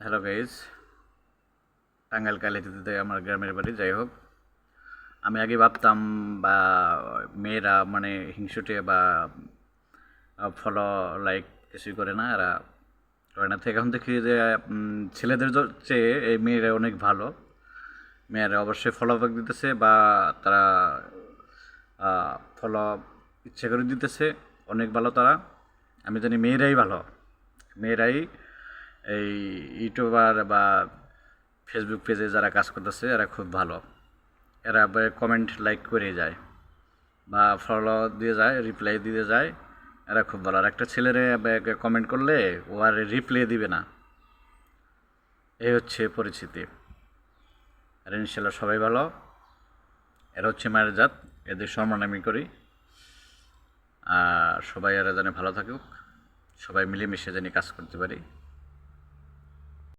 Hello guys, Tangail কালিয়াতীতে আমার গ্রামের বাড়ি। যাই হোক, আমি আগে ভাবতাম বা মেয়েরা মানে হিংসুটে বা ফলো লাইক কিছুই করে না, এরা করে না। তো এখন দেখি যে ছেলেদের চেয়ে এই মেয়েরা অনেক ভালো। মেয়েরা অবশ্যই ফলো ব্যাক দিতেছে বা তারা ফলো ইচ্ছে করে দিতেছে, অনেক ভালো তারা। আমি জানি মেয়েরাই ভালো, মেয়েরাই এই ইউটিউবার বা ফেসবুক পেজে যারা কাজ করতেছে এরা খুব ভালো। এরা কমেন্ট লাইক করে যায় বা ফলো দিয়ে যায়, রিপ্লাই দিয়ে যায়, এরা খুব ভালো। আর একটা ছেলেরে কমেন্ট করলে ও আর রিপ্লাই দিবে না, এই হচ্ছে পরিস্থিতি। আর ইনশাল্লাহ সবাই ভালো। এরা হচ্ছে মায়ের জাত, এদের সম্মান আমি করি। আর সবাই এরা জানে ভালো থাকুক, সবাই মিলেমিশে জানি কাজ করতে পারি।